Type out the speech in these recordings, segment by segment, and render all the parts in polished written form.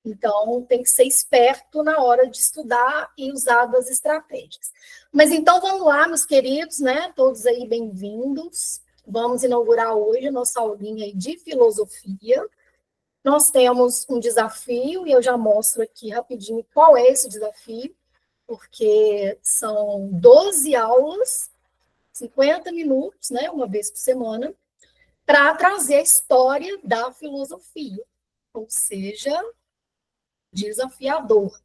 Então, tem que ser esperto na hora de estudar e usar das estratégias. Mas então, vamos lá, meus queridos, né? Todos aí bem-vindos. Vamos inaugurar hoje a nossa aulinha de filosofia. Nós temos um desafio, e eu já mostro aqui rapidinho qual é esse desafio, porque são 12 aulas, 50 minutos, né? Uma vez por semana, para trazer a história da filosofia. Ou seja, desafiador,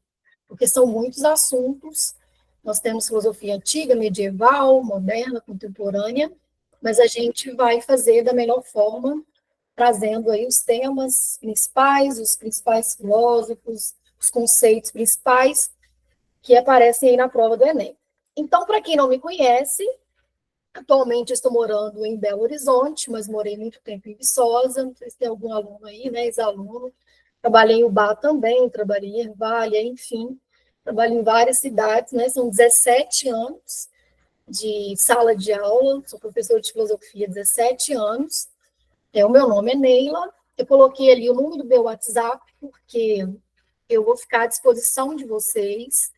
porque são muitos assuntos. Nós temos filosofia antiga, medieval, moderna, contemporânea, mas a gente vai fazer da melhor forma, trazendo aí os temas principais, os principais filósofos, os conceitos principais que aparecem aí na prova do Enem. Então, para quem não me conhece, atualmente estou morando em Belo Horizonte, mas morei muito tempo em Viçosa, não sei se tem algum aluno aí, né, ex-aluno. Trabalhei em Ubá também, trabalhei em Ervalha, enfim, trabalho em várias cidades, né? São 17 anos de sala de aula, sou professora de filosofia há 17 anos. O meu nome é Neila, eu coloquei ali o número do meu WhatsApp, porque eu vou ficar à disposição de vocês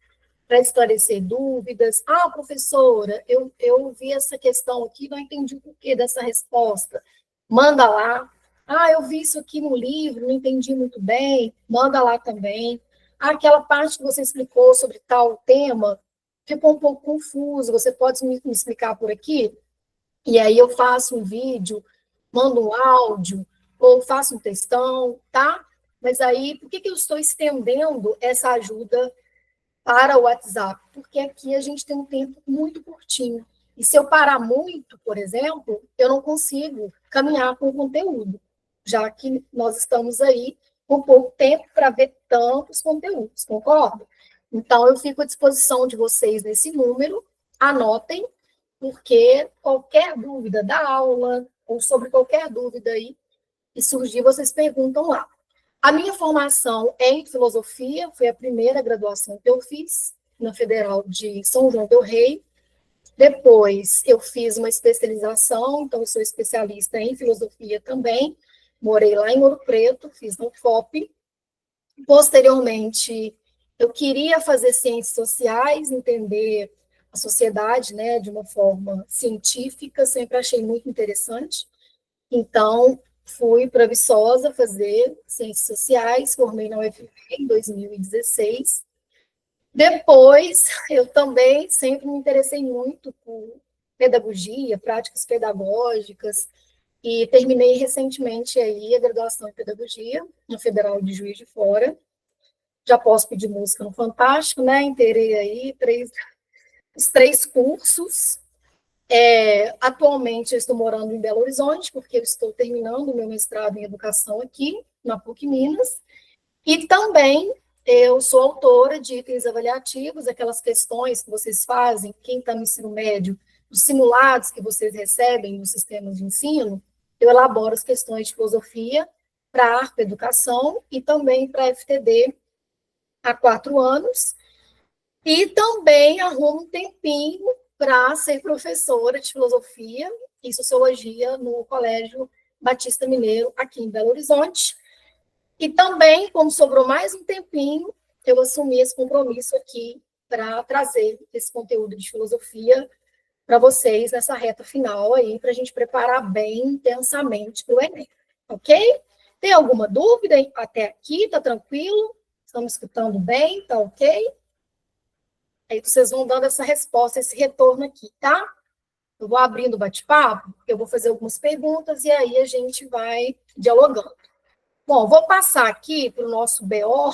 para esclarecer dúvidas. Ah, professora, eu vi essa questão aqui, não entendi o porquê dessa resposta. Manda lá. Ah, eu vi isso aqui no livro, não entendi muito bem. Manda lá também. Ah, aquela parte que você explicou sobre tal tema ficou um pouco confuso. Você pode me explicar por aqui? E aí eu faço um vídeo, mando um áudio, ou faço um textão, tá? Mas aí, por que eu estou estendendo essa ajuda para o WhatsApp? Porque aqui a gente tem um tempo muito curtinho. E se eu parar muito, por exemplo, eu não consigo caminhar com o conteúdo, já que nós estamos aí com pouco tempo para ver tantos conteúdos, concorda? Então, eu fico à disposição de vocês nesse número, anotem, porque qualquer dúvida da aula, ou sobre qualquer dúvida aí que surgir, vocês perguntam lá. A minha formação é em filosofia, foi a primeira graduação que eu fiz na Federal de São João del Rei. Depois, eu fiz uma especialização, então eu sou especialista em filosofia também. Morei lá em Ouro Preto, fiz no UFOP. Posteriormente, eu queria fazer ciências sociais, entender a sociedade, né, de uma forma científica, sempre achei muito interessante. Então, fui para Viçosa fazer ciências sociais, formei na UFV em 2016. Depois, eu também sempre me interessei muito por pedagogia, práticas pedagógicas, e terminei recentemente aí a graduação em pedagogia na Federal de Juiz de Fora. Já posso pedir música no Fantástico, né? Inteirei aí os 3 cursos. Atualmente eu estou morando em Belo Horizonte, porque eu estou terminando o meu mestrado em educação aqui, na PUC Minas, e também eu sou autora de itens avaliativos, aquelas questões que vocês fazem, quem está no ensino médio, os simulados que vocês recebem nos sistemas de ensino, eu elaboro as questões de filosofia para a ARPA Educação e também para a FTD há 4 anos, e também arrumo um tempinho para ser professora de filosofia e sociologia no Colégio Batista Mineiro, aqui em Belo Horizonte. E também, como sobrou mais um tempinho, eu assumi esse compromisso aqui para trazer esse conteúdo de filosofia para vocês nessa reta final aí, para a gente preparar bem intensamente para o Enem, ok? Tem alguma dúvida até aqui? Tá tranquilo? Estamos escutando bem? Tá ok? Aí vocês vão dando essa resposta, esse retorno aqui, tá? Eu vou abrindo o bate-papo, eu vou fazer algumas perguntas e aí a gente vai dialogando. Bom, vou passar aqui para o nosso BO,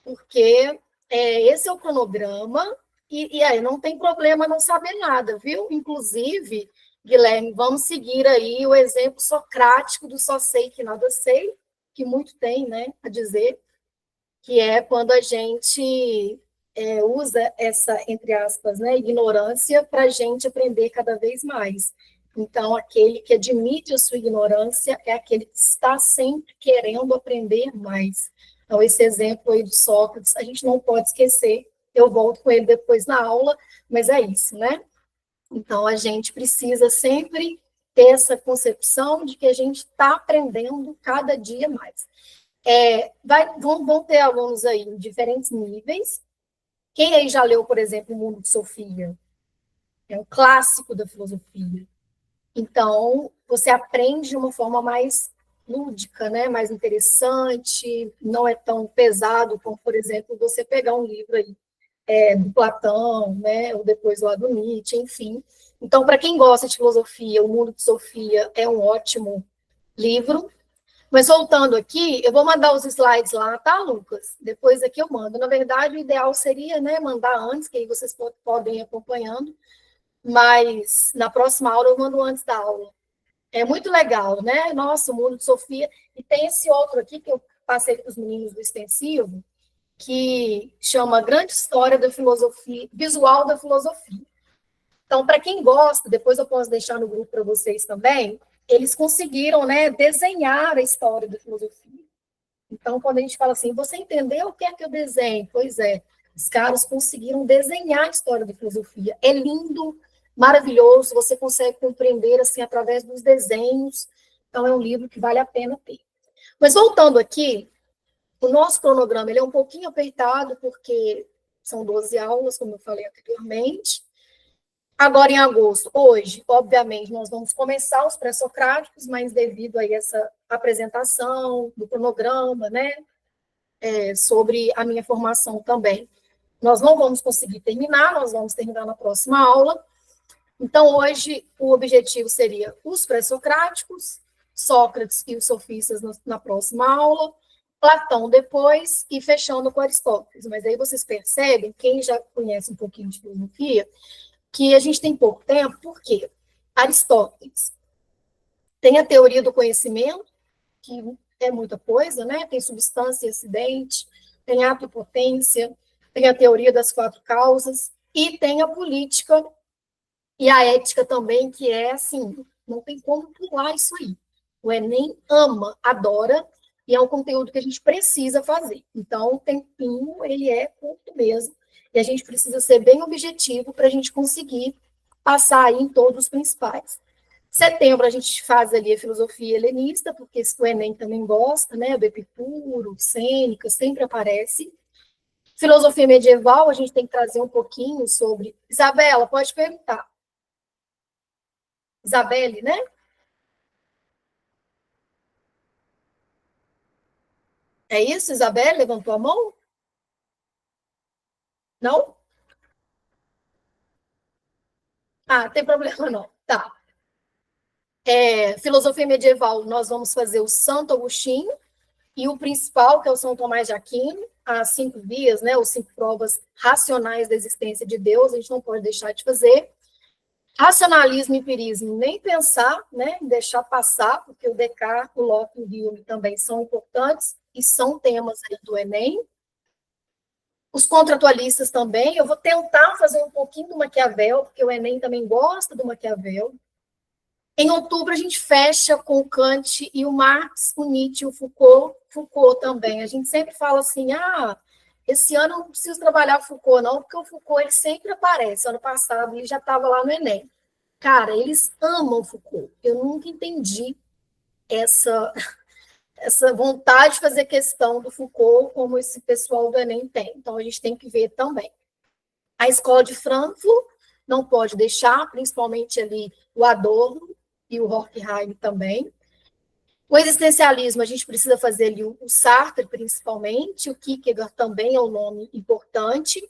porque esse é o cronograma e aí não tem problema não saber nada, viu? Inclusive, Guilherme, vamos seguir aí o exemplo socrático do só sei que nada sei, que muito tem, né, a dizer, que é quando a gente usa essa, entre aspas, né, ignorância para a gente aprender cada vez mais. Então, aquele que admite a sua ignorância é aquele que está sempre querendo aprender mais. Então, esse exemplo aí de Sócrates, a gente não pode esquecer. Eu volto com ele depois na aula, mas é isso, né? Então, a gente precisa sempre ter essa concepção de que a gente está aprendendo cada dia mais. Vão ter alunos aí em diferentes níveis. Quem aí já leu, por exemplo, O Mundo de Sofia? É um clássico da filosofia. Então, você aprende de uma forma mais lúdica, né? Mais interessante, não é tão pesado como, por exemplo, você pegar um livro aí do Platão, né? Ou depois lá do Nietzsche, enfim. Então, para quem gosta de filosofia, O Mundo de Sofia é um ótimo livro. Mas voltando aqui, eu vou mandar os slides lá, tá, Lucas? Depois aqui eu mando. Na verdade, o ideal seria, né, mandar antes, que aí vocês podem ir acompanhando, mas na próxima aula eu mando antes da aula. É muito legal, né? Nossa, o Mundo de Sofia. E tem esse outro aqui que eu passei para os meninos do extensivo, que chama Grande História da Filosofia, Visual da Filosofia. Então, para quem gosta, depois eu posso deixar no grupo para vocês também, eles conseguiram, né, desenhar a história da filosofia. Então, quando a gente fala assim, você entendeu o que é que eu desenho? Pois é, os caras conseguiram desenhar a história da filosofia. É lindo, maravilhoso, você consegue compreender assim através dos desenhos. Então, é um livro que vale a pena ter. Mas voltando aqui, o nosso cronograma ele é um pouquinho apertado, porque são 12 aulas, como eu falei anteriormente. Agora, em agosto, hoje, obviamente, nós vamos começar os pré-socráticos, mas devido a essa apresentação do cronograma, né, sobre a minha formação também, nós não vamos conseguir terminar, nós vamos terminar na próxima aula. Então, hoje, o objetivo seria os pré-socráticos, Sócrates e os sofistas na próxima aula, Platão depois e fechando com Aristóteles. Mas aí vocês percebem, quem já conhece um pouquinho de filosofia, que a gente tem pouco tempo, por quê? Aristóteles tem a teoria do conhecimento, que é muita coisa, né? Tem substância e acidente, tem ato e potência, tem a teoria das quatro causas, e tem a política e a ética também, que é assim, não tem como pular isso aí. O Enem ama, adora, e é um conteúdo que a gente precisa fazer. Então, o tempinho, ele é curto mesmo, e a gente precisa ser bem objetivo para a gente conseguir passar aí em todos os principais. Setembro a gente faz ali a filosofia helenista, porque o Enem também gosta, né? Do Epicuro, Sêneca, sempre aparece. Filosofia medieval, a gente tem que trazer um pouquinho sobre. Isabela, pode perguntar. Isabelle, né? É isso, Isabelle? Levantou a mão? Não? Ah, tem problema não. Tá. Filosofia medieval, nós vamos fazer o Santo Agostinho e o principal, que é o São Tomás de Aquino, as 5 vias, né, os 5 provas racionais da existência de Deus, a gente não pode deixar de fazer. Racionalismo e empirismo, nem pensar, né, deixar passar, porque o Descartes, o Locke e o Hume também são importantes e são temas aí do Enem. Os contratualistas também, eu vou tentar fazer um pouquinho do Maquiavel, porque o Enem também gosta do Maquiavel. Em outubro, a gente fecha com o Kant e o Marx, o Nietzsche e o Foucault. Foucault também. A gente sempre fala assim, esse ano eu não preciso trabalhar o Foucault, não, porque o Foucault ele sempre aparece. Ano passado ele já estava lá no Enem. Cara, eles amam Foucault. Eu nunca entendi essa, essa vontade de fazer questão do Foucault como esse pessoal do Enem tem. Então, a gente tem que ver também. A escola de Frankfurt não pode deixar, principalmente ali o Adorno e o Horkheim também. O existencialismo, a gente precisa fazer ali o Sartre, principalmente, o Kierkegaard também é um nome importante,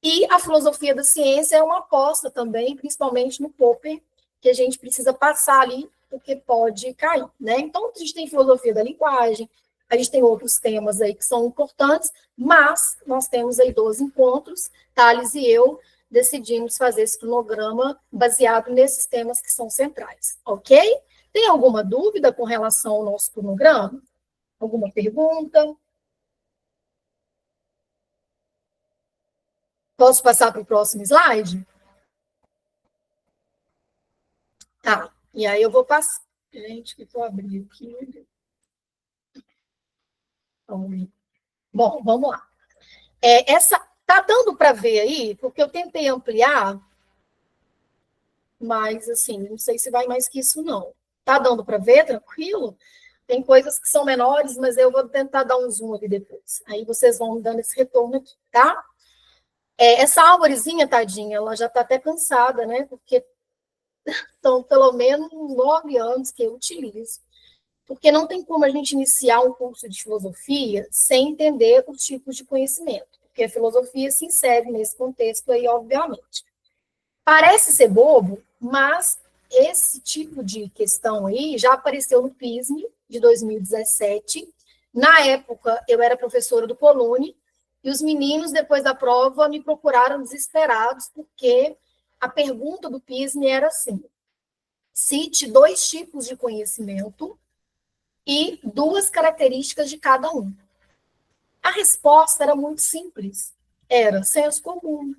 e a filosofia da ciência é uma aposta também, principalmente no Popper, que a gente precisa passar ali, porque pode cair, né? Então, a gente tem filosofia da linguagem, a gente tem outros temas aí que são importantes, mas nós temos aí 12 encontros, Thales e eu decidimos fazer esse cronograma baseado nesses temas que são centrais, ok? Tem alguma dúvida com relação ao nosso cronograma? Alguma pergunta? Posso passar para o próximo slide? Tá. E aí eu vou passar. Gente, que eu abri aqui. Bom, vamos lá. Tá dando para ver aí, porque eu tentei ampliar, mas assim, não sei se vai mais que isso não. Tá dando para ver, tranquilo? Tem coisas que são menores, mas eu vou tentar dar um zoom ali depois. Aí vocês vão me dando esse retorno aqui, tá? Essa árvorezinha, tadinha, ela já está até cansada, né? Porque são pelo menos 9 anos que eu utilizo. Porque não tem como a gente iniciar um curso de filosofia sem entender os tipos de conhecimento. Porque a filosofia se insere nesse contexto aí, obviamente. Parece ser bobo, mas esse tipo de questão aí já apareceu no PISM de 2017. Na época, eu era professora do Poloni, e os meninos, depois da prova, me procuraram desesperados, porque a pergunta do PISM era assim: cite 2 tipos de conhecimento e 2 características de cada um. A resposta era muito simples. Era senso comum,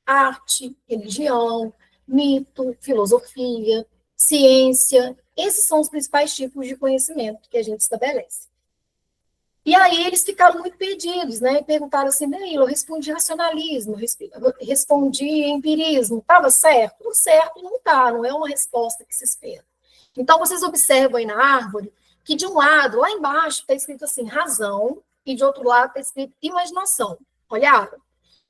arte, religião, mito, filosofia, ciência. Esses são os principais tipos de conhecimento que a gente estabelece. E aí eles ficaram muito perdidos, né? E perguntaram assim, Danilo, eu respondi racionalismo, respondi empirismo, estava certo? O certo não está, não é uma resposta que se espera. Então, vocês observam aí na árvore que de um lado, lá embaixo, está escrito assim, razão, e de outro lado está escrito imaginação. Olharam?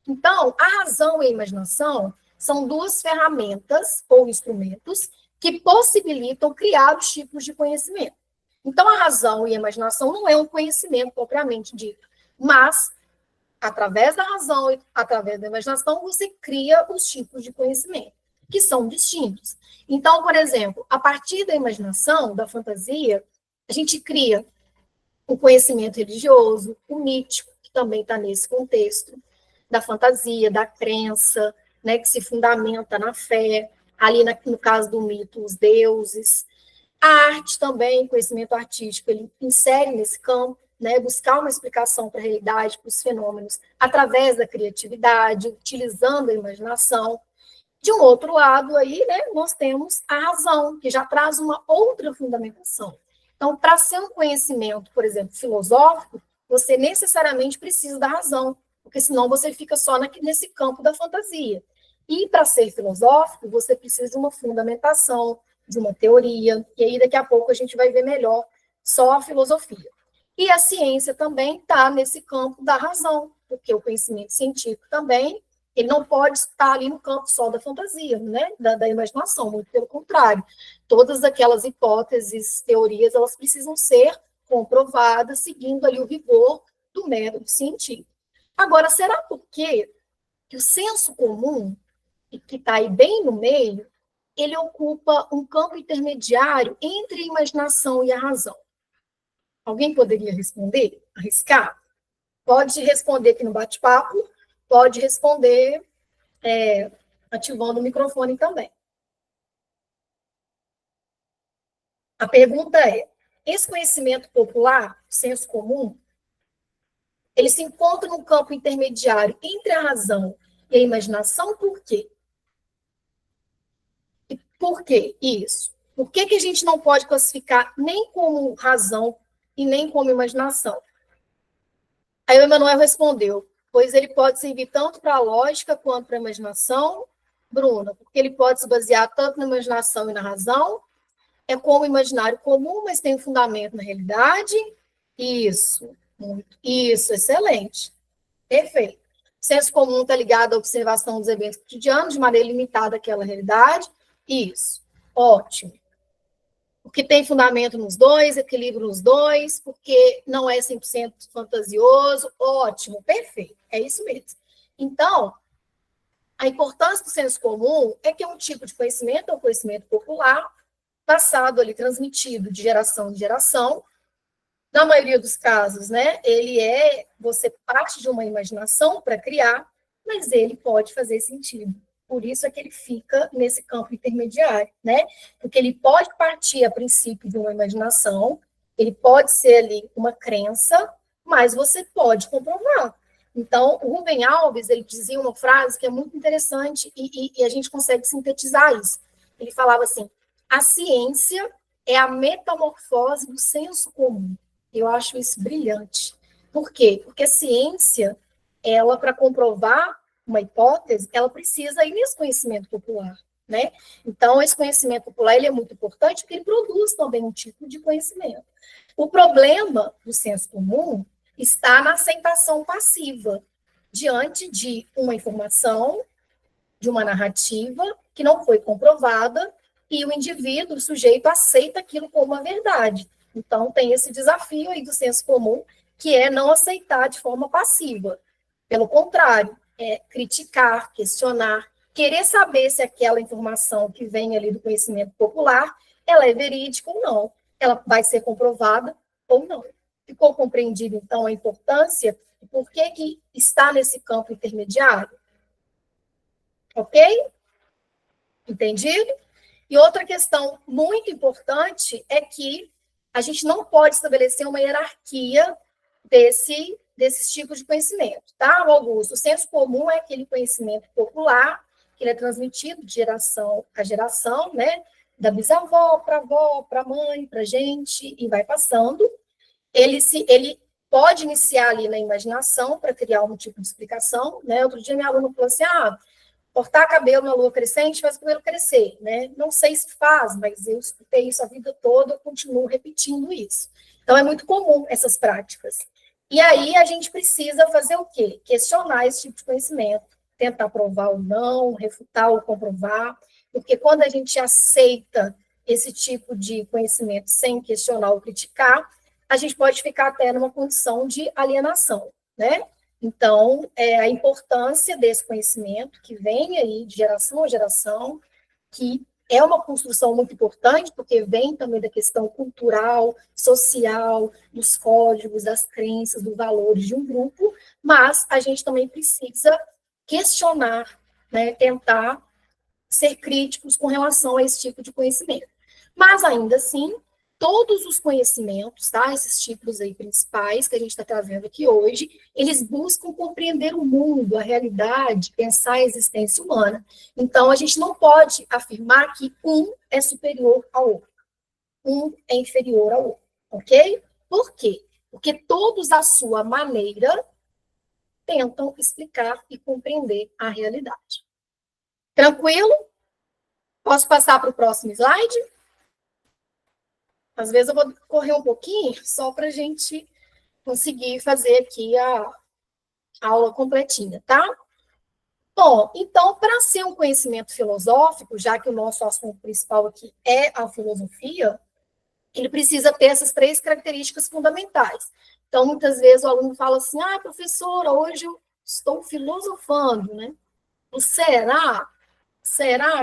Então, a razão e a imaginação são 2 ferramentas ou instrumentos que possibilitam criar os tipos de conhecimento. Então, a razão e a imaginação não é um conhecimento propriamente dito, mas, através da razão e através da imaginação, você cria os tipos de conhecimento, que são distintos. Então, por exemplo, a partir da imaginação, da fantasia, a gente cria o conhecimento religioso, o mítico, que também está nesse contexto, da fantasia, da crença, né, que se fundamenta na fé, ali no caso do mito, os deuses. A arte também, conhecimento artístico, ele insere nesse campo, né, buscar uma explicação para a realidade, para os fenômenos, através da criatividade, utilizando a imaginação. De um outro lado, aí, né, nós temos a razão, que já traz uma outra fundamentação. Então, para ser um conhecimento, por exemplo, filosófico, você necessariamente precisa da razão, porque senão você fica só nesse campo da fantasia. E para ser filosófico, você precisa de uma fundamentação, de uma teoria, e aí daqui a pouco a gente vai ver melhor só a filosofia. E a ciência também está nesse campo da razão, porque o conhecimento científico também, ele não pode estar ali no campo só da fantasia, né, da imaginação, muito pelo contrário. Todas aquelas hipóteses, teorias, elas precisam ser comprovadas, seguindo ali o rigor do método científico. Agora, será por quê que o senso comum, que está aí bem no meio, ele ocupa um campo intermediário entre a imaginação e a razão? Alguém poderia responder? Arriscar? Pode responder aqui no bate-papo, pode responder ativando o microfone também. A pergunta é, esse conhecimento popular, senso comum, ele se encontra num campo intermediário entre a razão e a imaginação, por quê? E por que isso? Por que a gente não pode classificar nem como razão e nem como imaginação? Aí o Emanuel respondeu, pois ele pode servir tanto para a lógica quanto para a imaginação, Bruna, porque ele pode se basear tanto na imaginação e na razão, é como imaginário comum, mas tem um fundamento na realidade. Isso, muito. Isso, excelente. Perfeito. O senso comum está ligado à observação dos eventos cotidianos de maneira limitada àquela realidade. Isso. Ótimo. Porque tem fundamento nos dois, equilíbrio nos dois, porque não é 100% fantasioso. Ótimo, perfeito. É isso mesmo. Então, a importância do senso comum é que é um tipo de conhecimento, é um conhecimento popular, passado ali, transmitido de geração em geração. Na maioria dos casos, né, você parte de uma imaginação para criar, mas ele pode fazer sentido. Por isso é que ele fica nesse campo intermediário, né? Porque ele pode partir a princípio de uma imaginação, ele pode ser ali uma crença, mas você pode comprovar. Então, o Rubem Alves, ele dizia uma frase que é muito interessante e a gente consegue sintetizar isso. Ele falava assim, a ciência é a metamorfose do senso comum. Eu acho isso brilhante. Por quê? Porque a ciência, ela, para comprovar uma hipótese, ela precisa ir nesse conhecimento popular. né? Então, esse conhecimento popular ele é muito importante porque ele produz também um tipo de conhecimento. O problema do senso comum está na aceitação passiva diante de uma informação, de uma narrativa que não foi comprovada e o indivíduo, o sujeito, aceita aquilo como uma verdade. Então, tem esse desafio aí do senso comum, que é não aceitar de forma passiva. Pelo contrário, é criticar, questionar, querer saber se aquela informação que vem ali do conhecimento popular, ela é verídica ou não, ela vai ser comprovada ou não. Ficou compreendida, então, a importância e por que está nesse campo intermediário? Ok? Entendido? E outra questão muito importante é que a gente não pode estabelecer uma hierarquia desses tipos de conhecimento, tá, Augusto? O senso comum é aquele conhecimento popular que ele é transmitido de geração a geração, né? Da bisavó para avó, para mãe, para gente, e vai passando. Ele pode iniciar ali na imaginação para criar um tipo de explicação, né? Outro dia minha aluna falou assim, cortar cabelo na lua crescente faz o cabelo crescer, né? Não sei se faz, mas eu escutei isso a vida toda, eu continuo repetindo isso. Então, é muito comum essas práticas. E aí, a gente precisa fazer o quê? Questionar esse tipo de conhecimento, tentar provar ou não, refutar ou comprovar, porque quando a gente aceita esse tipo de conhecimento sem questionar ou criticar, a gente pode ficar até numa condição de alienação, né? Então, a importância desse conhecimento que vem aí de geração a geração, que é uma construção muito importante, porque vem também da questão cultural, social, dos códigos, das crenças, dos valores de um grupo, mas a gente também precisa questionar, né, tentar ser críticos com relação a esse tipo de conhecimento. Mas, ainda assim, todos os conhecimentos, tá, esses tipos aí principais que a gente está trazendo aqui hoje, eles buscam compreender o mundo, a realidade, pensar a existência humana. Então, a gente não pode afirmar que um é superior ao outro, um é inferior ao outro, ok? Por quê? Porque todos, à sua maneira, tentam explicar e compreender a realidade. Tranquilo? Posso passar para o próximo slide? Às vezes eu vou correr um pouquinho, só para a gente conseguir fazer aqui a aula completinha, tá? Bom, então, para ser um conhecimento filosófico, já que o nosso assunto principal aqui é a filosofia, ele precisa ter essas três características fundamentais. Então, muitas vezes o aluno fala assim, professora, hoje eu estou filosofando, né? O será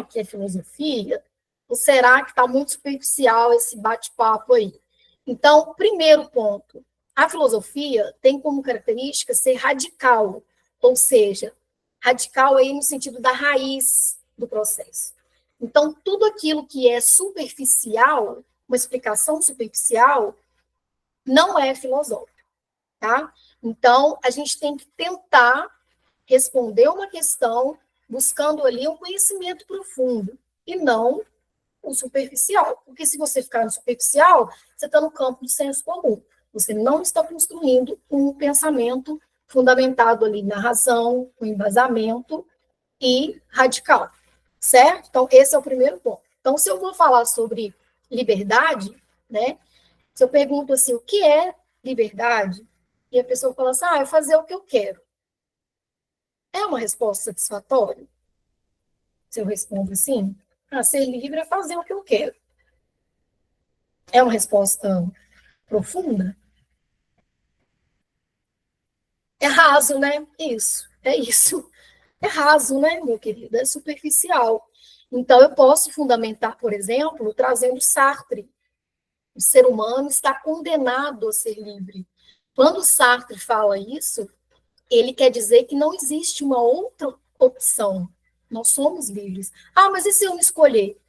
que é filosofia? Ou será que está muito superficial esse bate-papo aí? Então, primeiro ponto, a filosofia tem como característica ser radical, ou seja, radical aí no sentido da raiz do processo. Então, tudo aquilo que é superficial, uma explicação superficial, não é filosófico, tá? Então, a gente tem que tentar responder uma questão buscando ali um conhecimento profundo e não o superficial. Porque se você ficar no superficial, você está no campo do senso comum. Você não está construindo um pensamento fundamentado ali na razão, com embasamento e radical, certo? Então, esse é o primeiro ponto. Então, se eu vou falar sobre liberdade, né? Se eu pergunto assim, o que é liberdade? E a pessoa fala assim, é fazer o que eu quero. É uma resposta satisfatória? Se eu respondo assim, ser livre é fazer o que eu quero. É uma resposta profunda? É raso, né? Isso, é isso. É raso, né, meu querido? É superficial. Então, eu posso fundamentar, por exemplo, trazendo Sartre. O ser humano está condenado a ser livre. Quando Sartre fala isso, ele quer dizer que não existe uma outra opção. Nós somos livres. Mas e se eu não escolher?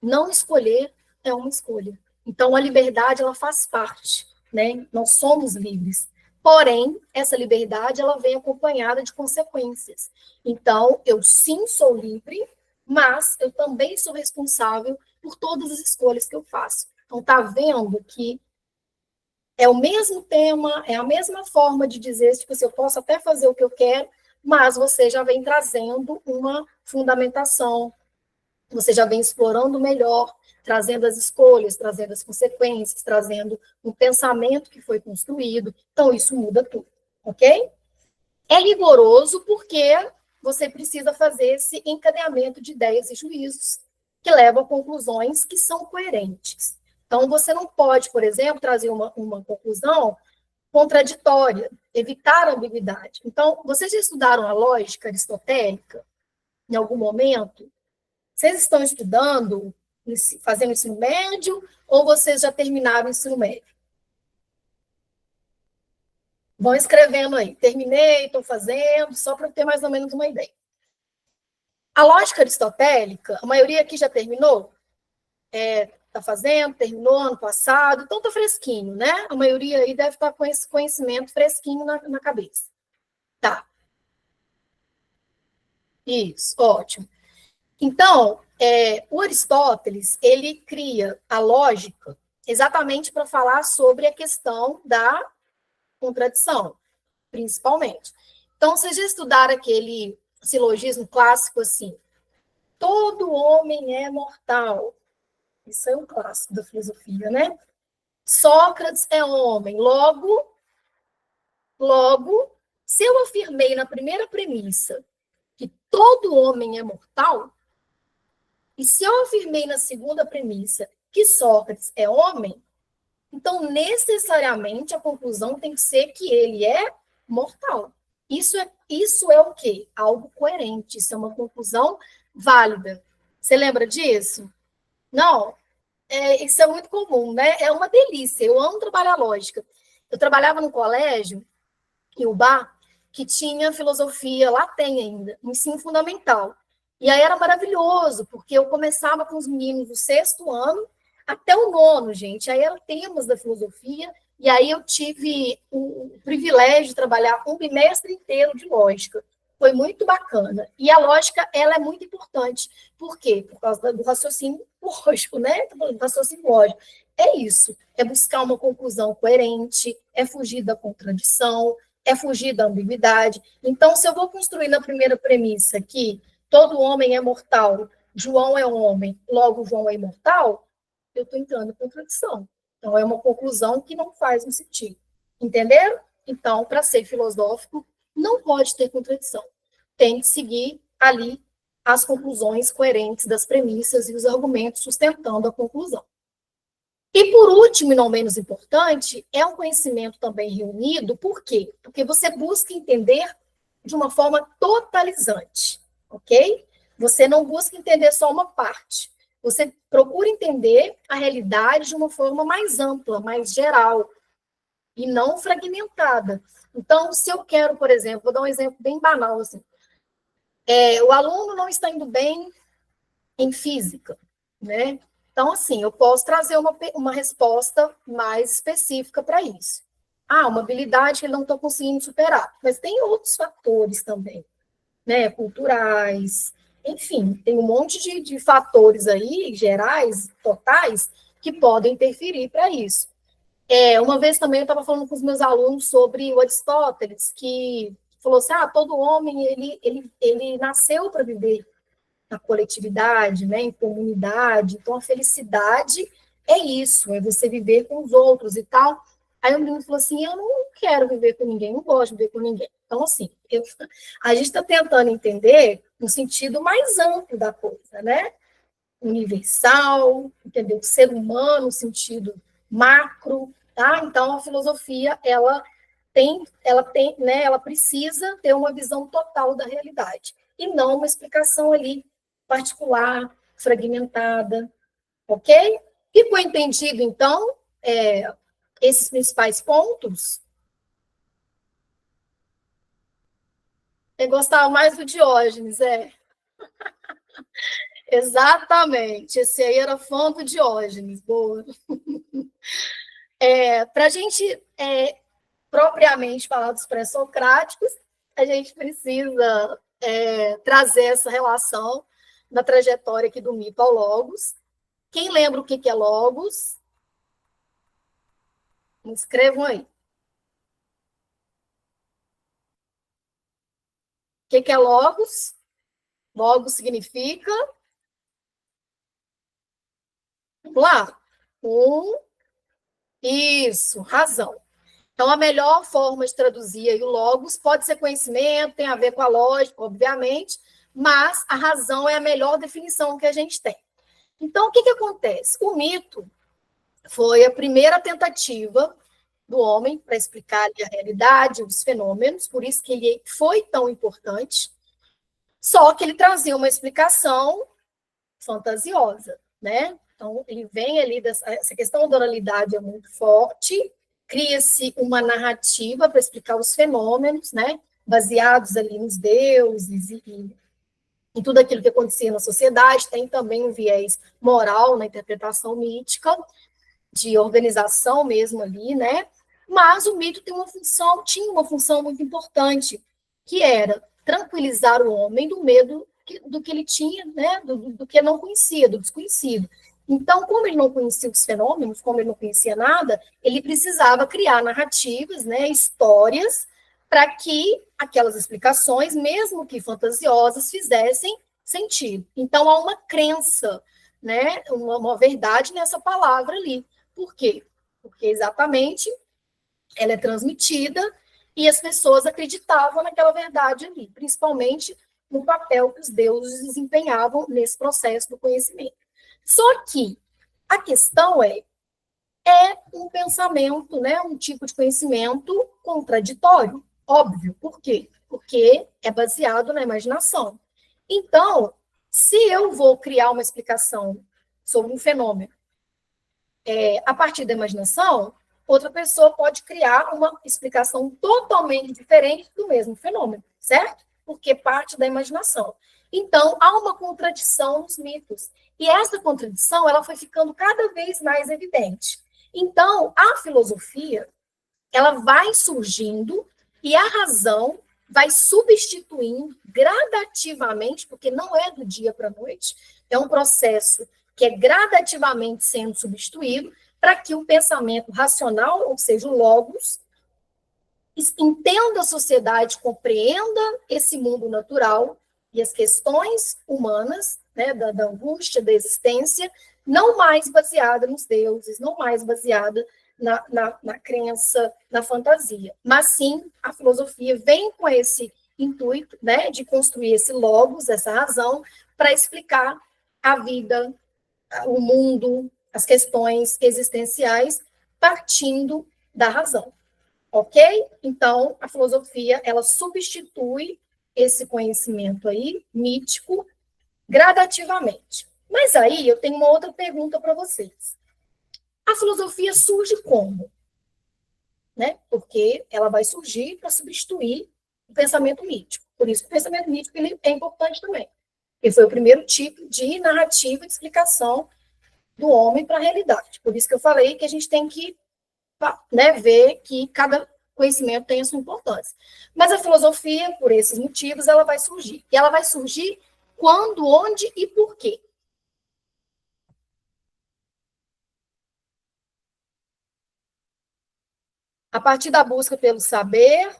Não escolher é uma escolha. Então, a liberdade, ela faz parte, né? Nós somos livres. Porém, essa liberdade, ela vem acompanhada de consequências. Então, eu sim sou livre, mas eu também sou responsável por todas as escolhas que eu faço. Então, tá vendo que é o mesmo tema, é a mesma forma de dizer, tipo assim, eu posso até fazer o que eu quero, mas você já vem trazendo uma fundamentação, você já vem explorando melhor, trazendo as escolhas, trazendo as consequências, trazendo um pensamento que foi construído. Então, isso muda tudo, ok? É rigoroso porque você precisa fazer esse encadeamento de ideias e juízos que levam a conclusões que são coerentes. Então, você não pode, por exemplo, trazer uma conclusão contraditória, evitar a ambiguidade. Então, vocês já estudaram a lógica aristotélica em algum momento? Vocês estão estudando, fazendo ensino médio, ou vocês já terminaram o ensino médio? Vão escrevendo aí. Terminei, estou fazendo, só para ter mais ou menos uma ideia. A lógica aristotélica, a maioria aqui já terminou? Está fazendo, terminou ano passado, então está fresquinho, né? A maioria aí deve estar com esse conhecimento fresquinho na cabeça. Tá. Isso, ótimo. Então, o Aristóteles, ele cria a lógica exatamente para falar sobre a questão da contradição, principalmente. Então, vocês já estudaram aquele silogismo clássico assim, todo homem é mortal. Isso é um clássico da filosofia, né? Sócrates é homem. Logo, se eu afirmei na primeira premissa que todo homem é mortal, e se eu afirmei na segunda premissa que Sócrates é homem, então necessariamente a conclusão tem que ser que ele é mortal. Isso é o quê? Algo coerente, isso é uma conclusão válida. Você lembra disso? Não? Isso é muito comum, né? É uma delícia. Eu amo trabalhar lógica. Eu trabalhava no colégio, em Ubá, que tinha filosofia, lá tem ainda, um ensino fundamental. E aí era maravilhoso, porque eu começava com os meninos do sexto ano até o nono, gente. Aí eram temas da filosofia, e aí eu tive o privilégio de trabalhar um bimestre inteiro de lógica. Foi muito bacana. E a lógica, ela é muito importante. Por quê? Por causa do raciocínio lógico, né? Do raciocínio lógico. É isso. É buscar uma conclusão coerente, é fugir da contradição, é fugir da ambiguidade. Então, se eu vou construir na primeira premissa que todo homem é mortal, João é um homem, logo João é imortal, eu estou entrando em contradição. Então, é uma conclusão que não faz um sentido. Entenderam? Então, para ser filosófico, não pode ter contradição. Tem que seguir ali as conclusões coerentes das premissas e os argumentos sustentando a conclusão. E por último, e não menos importante, é um conhecimento também reunido, por quê? Porque você busca entender de uma forma totalizante, ok? Você não busca entender só uma parte. Você procura entender a realidade de uma forma mais ampla, mais geral, e não fragmentada. Então, se eu quero, por exemplo, vou dar um exemplo bem banal, assim, o aluno não está indo bem em física, né? Então, assim, eu posso trazer uma resposta mais específica para isso. Ah, uma habilidade que ele não está conseguindo superar. Mas tem outros fatores também, né? Culturais, enfim, tem um monte de fatores aí, gerais, totais, que podem interferir para isso. Uma vez também eu estava falando com os meus alunos sobre o Aristóteles, que falou assim, todo homem, ele nasceu para viver na coletividade, né, em comunidade. Então, a felicidade é isso, é você viver com os outros e tal. Aí o menino falou assim, eu não quero viver com ninguém, não gosto de viver com ninguém. Então, assim, a gente está tentando entender um sentido mais amplo da coisa, né? Universal, entendeu? O ser humano, no sentido macro, tá? Então, a filosofia, ela tem, né, ela precisa ter uma visão total da realidade e não uma explicação ali particular, fragmentada, ok? Ficou entendido, então, esses principais pontos? Eu gostava mais do Diógenes, exatamente, esse aí era fã do Diógenes, boa. Para a gente propriamente falar dos pré-socráticos, a gente precisa trazer essa relação da trajetória aqui do mito ao logos. Quem lembra o que é logos? Me escrevam aí. O que é logos? Logos significa Vamos lá? Isso, razão. Então, a melhor forma de traduzir aí o logos pode ser conhecimento, tem a ver com a lógica, obviamente, mas a razão é a melhor definição que a gente tem. Então, o que acontece? O mito foi a primeira tentativa do homem para explicar a realidade, os fenômenos, por isso que ele foi tão importante, só que ele trazia uma explicação fantasiosa, né? Então, ele vem ali, essa questão da oralidade é muito forte, cria-se uma narrativa para explicar os fenômenos, né? Baseados ali nos deuses e em tudo aquilo que acontecia na sociedade, tem também um viés moral na interpretação mítica, de organização mesmo ali, né? Mas o mito tem tinha uma função muito importante, que era tranquilizar o homem do medo do que ele tinha, né? Do que não conhecia, do desconhecido. Então, como ele não conhecia os fenômenos, como ele não conhecia nada, ele precisava criar narrativas, né, histórias, para que aquelas explicações, mesmo que fantasiosas, fizessem sentido. Então, há uma crença, né, uma verdade nessa palavra ali. Por quê? Porque exatamente ela é transmitida e as pessoas acreditavam naquela verdade ali, principalmente no papel que os deuses desempenhavam nesse processo do conhecimento. Só que a questão é um pensamento, né, um tipo de conhecimento contraditório, óbvio. Por quê? Porque é baseado na imaginação. Então, se eu vou criar uma explicação sobre um fenômeno a partir da imaginação, outra pessoa pode criar uma explicação totalmente diferente do mesmo fenômeno, certo? Porque parte da imaginação. Então, há uma contradição nos mitos. E essa contradição ela foi ficando cada vez mais evidente. Então, a filosofia ela vai surgindo e a razão vai substituindo gradativamente, porque não é do dia para a noite, é um processo que é gradativamente sendo substituído para que o pensamento racional, ou seja, o logos, entenda a sociedade, compreenda esse mundo natural e as questões humanas, né, da angústia, da existência, não mais baseada nos deuses, não mais baseada na crença, na fantasia. Mas sim, a filosofia vem com esse intuito, né, de construir esse logos, essa razão, para explicar a vida, o mundo, as questões existenciais, partindo da razão. Ok? Então, a filosofia, ela substitui esse conhecimento aí, mítico, gradativamente. Mas aí, eu tenho uma outra pergunta para vocês. A filosofia surge como? Né? Porque ela vai surgir para substituir o pensamento mítico. Por isso, o pensamento mítico ele é importante também. Ele foi o primeiro tipo de narrativa de explicação do homem para a realidade. Por isso que eu falei que a gente tem que, né, ver que cada conhecimento tem a sua importância. Mas a filosofia, por esses motivos, ela vai surgir. E ela vai surgir quando, onde e por quê. A partir da busca pelo saber,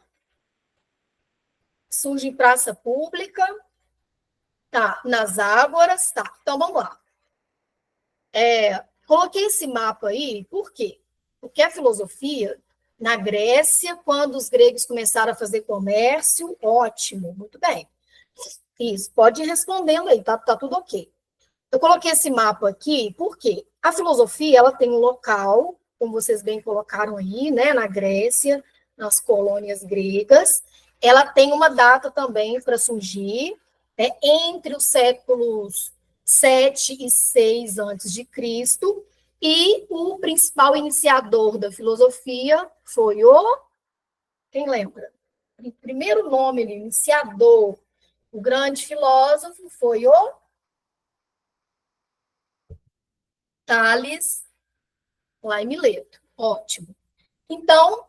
surge em praça pública, tá, nas ágoras, tá. Então, vamos lá. Coloquei esse mapa aí, por quê? Porque a filosofia, na Grécia, quando os gregos começaram a fazer comércio, ótimo, muito bem. Isso, pode ir respondendo aí, tá tudo ok. Eu coloquei esse mapa aqui, por quê? A filosofia, ela tem um local, como vocês bem colocaram aí, né, na Grécia, nas colônias gregas. Ela tem uma data também para surgir, né, entre os séculos 7 e 6 antes de Cristo, e o principal iniciador da filosofia foi quem lembra? O primeiro nome, iniciador, o grande filósofo foi o Tales lá em Mileto. Ótimo. Então,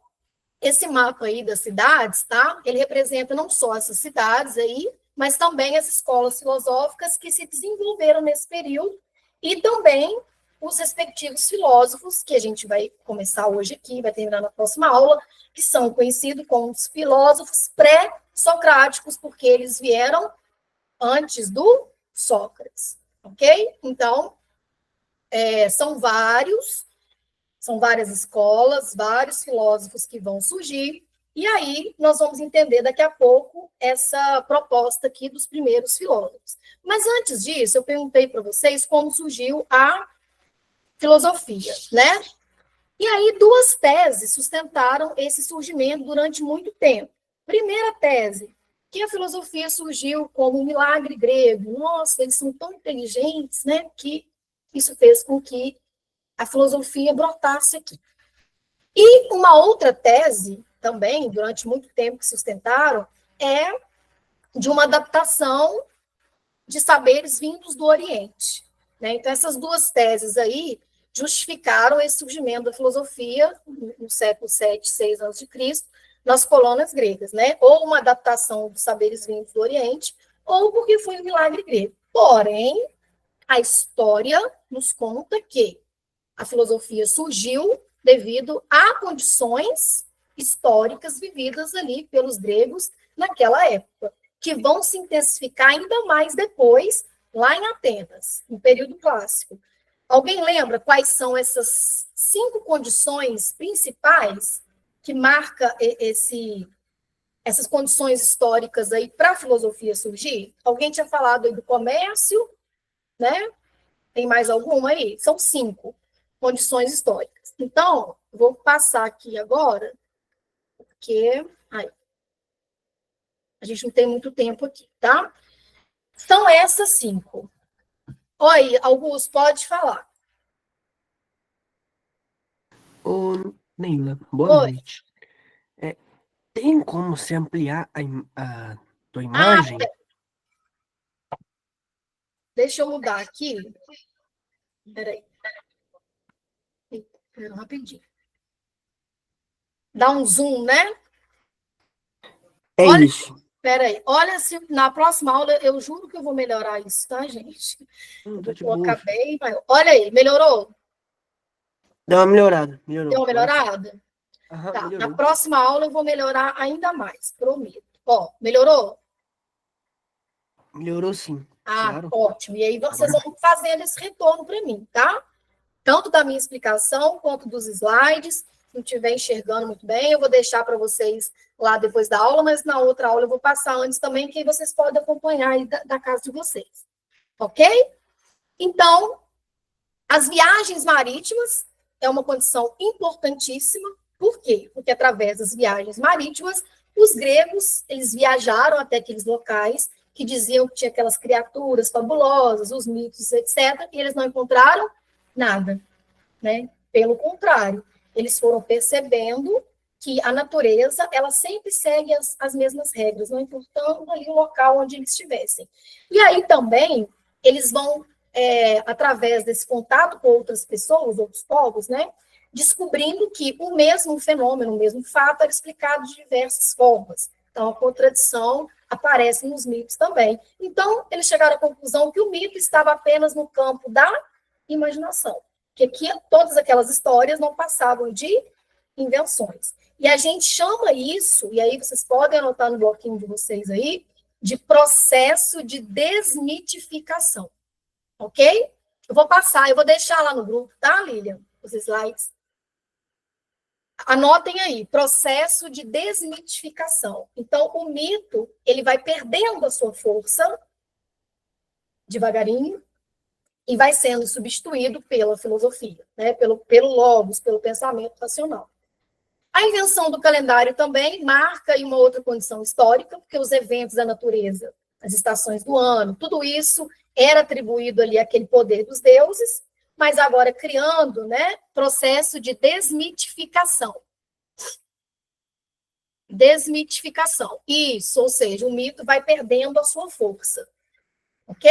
esse mapa aí das cidades, tá? Ele representa não só essas cidades aí, mas também as escolas filosóficas que se desenvolveram nesse período e também os respectivos filósofos, que a gente vai começar hoje aqui, vai terminar na próxima aula, que são conhecidos como os filósofos pré-socráticos, porque eles vieram antes do Sócrates, ok? Então, são várias escolas, vários filósofos que vão surgir, e aí nós vamos entender daqui a pouco essa proposta aqui dos primeiros filósofos. Mas antes disso, eu perguntei para vocês como surgiu a filosofia, né? E aí duas teses sustentaram esse surgimento durante muito tempo. Primeira tese, que a filosofia surgiu como um milagre grego. Nossa, eles são tão inteligentes, né? Que isso fez com que a filosofia brotasse aqui. E uma outra tese, também, durante muito tempo que sustentaram, é de uma adaptação de saberes vindos do Oriente. Né? Então, essas duas teses aí justificaram esse surgimento da filosofia no século 7, 6 a.C., nas colônias gregas, né? Ou uma adaptação dos saberes vindos do Oriente, ou porque foi um milagre grego. Porém, a história nos conta que a filosofia surgiu devido a condições históricas vividas ali pelos gregos naquela época, que vão se intensificar ainda mais depois, lá em Atenas, no período clássico. Alguém lembra quais são essas 5 condições principais que marca essas condições históricas aí para a filosofia surgir? Alguém tinha falado aí do comércio, né? Tem mais alguma aí? São 5 condições históricas. Então, vou passar aqui agora, porque a gente não tem muito tempo aqui, tá? São essas 5. Oi, Augusto, pode falar. Ô, Neila, boa Oi. noite. Tem como se ampliar a tua Ah, imagem? deixa eu mudar aqui. Peraí. Rapidinho. Dá um zoom, né? É Olha, isso. peraí. Olha, se na próxima aula eu juro que eu vou melhorar isso, tá, gente? Tá de Eu boa. acabei, mas olha aí, melhorou? Deu uma melhorada. Deu Melhorou. uma Agora sim. melhorada? Aham, Tá. Na melhorou. próxima aula eu vou melhorar ainda mais, prometo. Ó, melhorou? Melhorou sim. Ah, Claro. ótimo. E aí vocês Agora vão fazendo esse retorno para mim, tá? Tanto da minha explicação quanto dos slides. Se não estiver enxergando muito bem, eu vou deixar para vocês lá depois da aula, mas na outra aula eu vou passar antes também, que aí vocês podem acompanhar aí da casa de vocês. Ok? Então, as viagens marítimas é uma condição importantíssima. Por quê? Porque através das viagens marítimas, os gregos, eles viajaram até aqueles locais que diziam que tinha aquelas criaturas fabulosas, os mitos, etc., e eles não encontraram nada, né? Pelo contrário, eles foram percebendo que a natureza, ela sempre segue as mesmas regras, não importando ali o local onde eles estivessem. E aí também, eles vão, através desse contato com outras pessoas, outros povos, né, descobrindo que o mesmo fenômeno, o mesmo fato, era explicado de diversas formas. Então, a contradição aparece nos mitos também. Então, eles chegaram à conclusão que o mito estava apenas no campo da imaginação, que aqui todas aquelas histórias não passavam de invenções. E a gente chama isso, e aí vocês podem anotar no bloquinho de vocês aí, de processo de desmitificação. Ok? Eu vou passar, eu vou deixar lá no grupo, tá, Lilian? Os slides. Anotem aí, processo de desmitificação. Então, o mito, ele vai perdendo a sua força, devagarinho, e vai sendo substituído pela filosofia, né? pelo logos, pelo pensamento racional. A invenção do calendário também marca uma outra condição histórica, porque os eventos da natureza, as estações do ano, tudo isso era atribuído ali àquele poder dos deuses, mas agora criando, né, processo de desmitificação. Desmitificação. Isso, ou seja, o mito vai perdendo a sua força. Ok?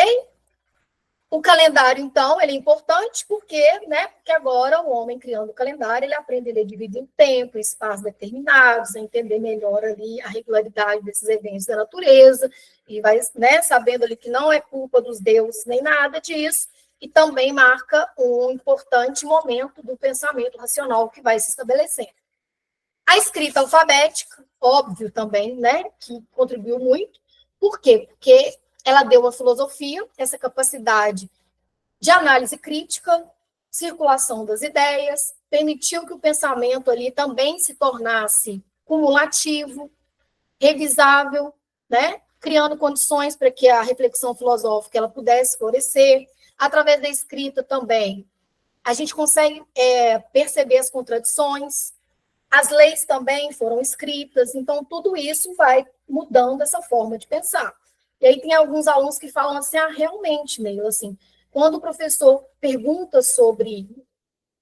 O calendário, então, ele é importante porque, né, porque agora o homem criando o calendário, ele aprende a dividir o tempo, espaços determinados, a entender melhor ali a regularidade desses eventos da natureza, e vai, né, sabendo ali que não é culpa dos deuses nem nada disso, e também marca um importante momento do pensamento racional que vai se estabelecendo. A escrita alfabética, óbvio também, né, que contribuiu muito. Por quê? Porque ela deu à filosofia essa capacidade de análise crítica, circulação das ideias, permitiu que o pensamento ali também se tornasse cumulativo, revisável, né? Criando condições para que a reflexão filosófica ela pudesse florescer. Através da escrita também, a gente consegue perceber as contradições, as leis também foram escritas, então tudo isso vai mudando essa forma de pensar. E aí tem alguns alunos que falam assim, realmente, Neila, assim, quando o professor pergunta sobre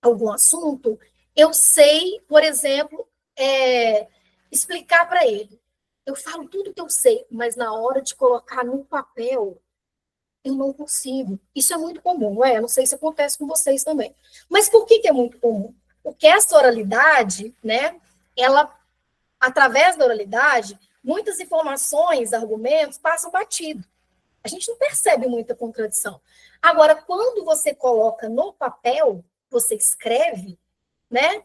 algum assunto, eu sei, por exemplo, explicar para ele. Eu falo tudo que eu sei, mas na hora de colocar no papel, eu não consigo. Isso é muito comum, não é? Não sei se acontece com vocês também. Mas por que é muito comum? Porque essa oralidade, né, ela, através da oralidade, muitas informações, argumentos passam batido. A gente não percebe muita contradição. Agora, quando você coloca no papel, você escreve, né?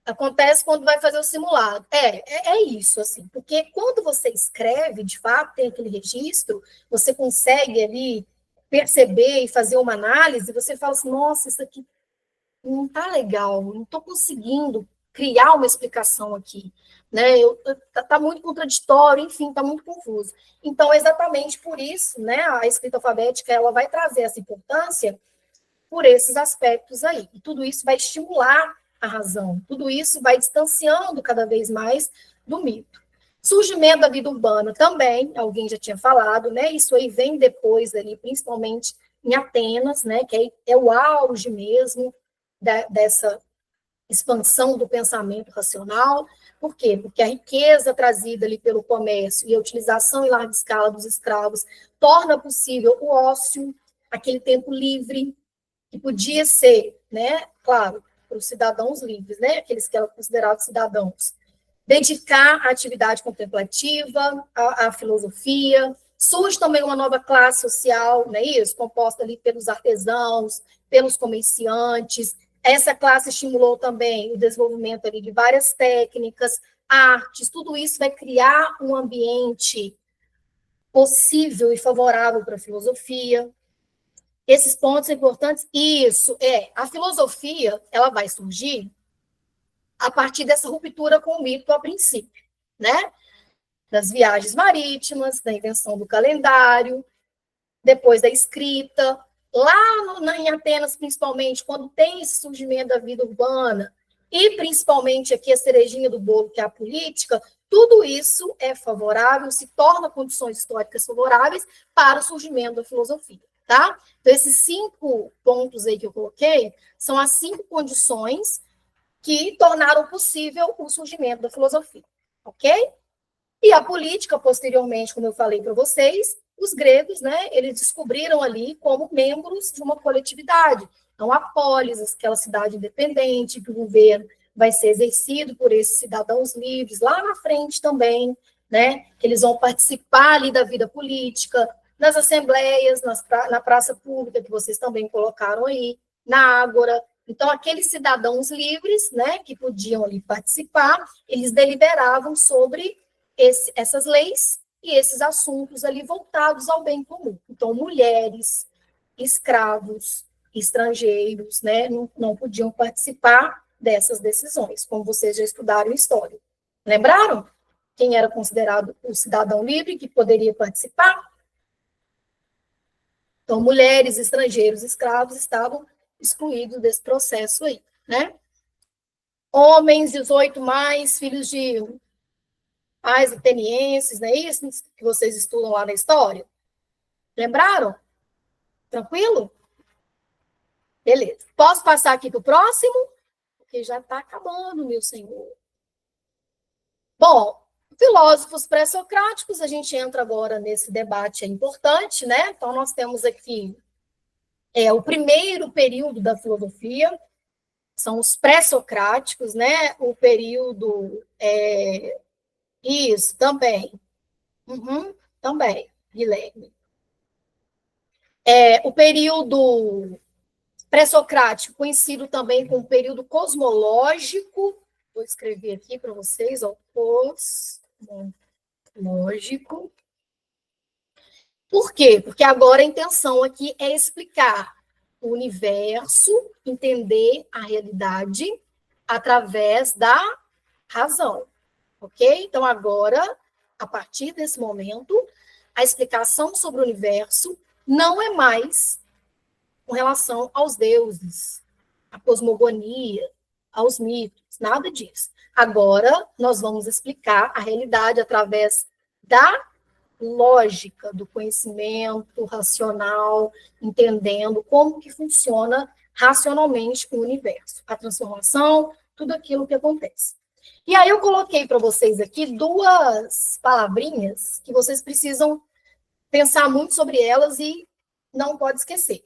Acontece quando vai fazer o simulado. É isso, assim, porque quando você escreve, de fato, tem aquele registro, você consegue ali perceber e fazer uma análise, você fala assim, nossa, isso aqui não está legal, não estou conseguindo criar uma explicação aqui, né? Tá muito contraditório, enfim, está muito confuso. Então, exatamente por isso, né, a escrita alfabética ela vai trazer essa importância por esses aspectos aí. E tudo isso vai estimular a razão, tudo isso vai distanciando cada vez mais do mito. Surgimento da vida urbana também, alguém já tinha falado, né? Isso aí vem depois ali, principalmente em Atenas, né? Que é o auge mesmo dessa expansão do pensamento racional. Por quê? Porque a riqueza trazida ali pelo comércio e a utilização em larga escala dos escravos torna possível o ócio, aquele tempo livre, que podia ser, né, claro, para os cidadãos livres, né, aqueles que eram considerados cidadãos, dedicar à atividade contemplativa, à filosofia. Surge também uma nova classe social, não é isso? Composta ali pelos artesãos, pelos comerciantes. Essa classe estimulou também o desenvolvimento ali de várias técnicas, artes, tudo isso vai criar um ambiente possível e favorável para a filosofia. Esses pontos são importantes. Isso, a filosofia, ela vai surgir a partir dessa ruptura com o mito a princípio, né? Das viagens marítimas, da invenção do calendário, depois da escrita. Lá em Atenas, principalmente, quando tem esse surgimento da vida urbana, e principalmente aqui a cerejinha do bolo, que é a política, tudo isso é favorável, se torna condições históricas favoráveis para o surgimento da filosofia, tá? Então, esses 5 pontos aí que eu coloquei são as 5 condições que tornaram possível o surgimento da filosofia, ok? E a política, posteriormente, como eu falei para vocês, os gregos, né, eles descobriram ali como membros de uma coletividade. Então, a polis, aquela cidade independente, que o governo vai ser exercido por esses cidadãos livres, lá na frente também, né, que eles vão participar ali da vida política, nas assembleias, na praça pública, que vocês também colocaram aí, na ágora. Então, aqueles cidadãos livres, né, que podiam ali participar, eles deliberavam sobre essas leis e esses assuntos ali voltados ao bem comum. Então, mulheres, escravos, estrangeiros, né, não podiam participar dessas decisões, como vocês já estudaram história. Lembraram? Quem era considerado o cidadão livre que poderia participar? Então, mulheres, estrangeiros, escravos estavam excluídos desse processo aí, né? Homens, 18 mais, filhos de pais atenienses, não é isso que vocês estudam lá na história? Lembraram? Tranquilo? Beleza. Posso passar aqui para o próximo? Porque já está acabando, meu senhor. Bom, filósofos pré-socráticos, a gente entra agora nesse debate importante, né? Então, nós temos aqui o primeiro período da filosofia, são os pré-socráticos, né? O período... Isso, também. Também, Guilherme. O período pré-socrático, conhecido também como período cosmológico, vou escrever aqui para vocês, cosmológico. Por quê? Porque agora a intenção aqui é explicar o universo, entender a realidade através da razão, ok? Então, agora, a partir desse momento, a explicação sobre o universo não é mais com relação aos deuses, à cosmogonia, aos mitos, nada disso. Agora, nós vamos explicar a realidade através da lógica, do conhecimento racional, entendendo como que funciona racionalmente o universo, a transformação, tudo aquilo que acontece. E aí eu coloquei para vocês aqui duas palavrinhas que vocês precisam pensar muito sobre elas e não pode esquecer.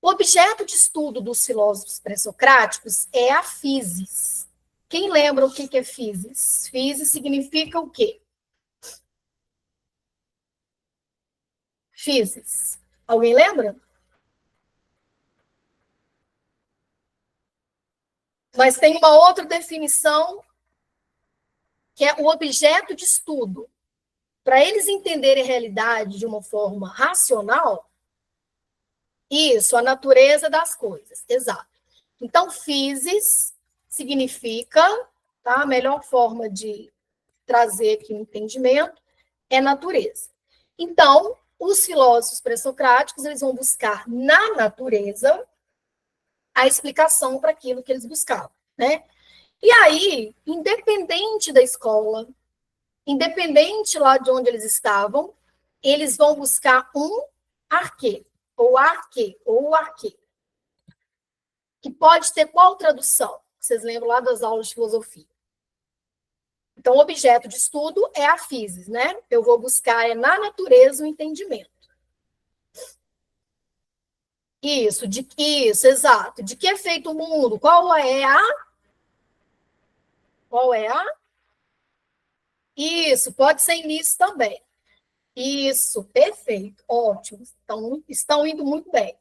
O objeto de estudo dos filósofos pré-socráticos é a physis. Quem lembra o que é physis? Physis significa o quê? Physis. Alguém lembra? Mas tem uma outra definição que é o objeto de estudo. Para eles entenderem a realidade de uma forma racional, isso, a natureza das coisas, exato. Então, physis significa, tá? A melhor forma de trazer aqui o entendimento é natureza. Então, os filósofos pré-socráticos, eles vão buscar na natureza a explicação para aquilo que eles buscavam, né? E aí, independente da escola, independente lá de onde eles estavam, eles vão buscar um arquê, ou arquê, ou o arquê, que pode ter qual tradução? Vocês lembram lá das aulas de filosofia. Então, o objeto de estudo é a physis, né? Eu vou buscar na natureza o entendimento. Isso, exato. De que é feito o mundo? Qual é a? Isso, pode ser início também. Isso, perfeito, ótimo. Estão indo muito bem.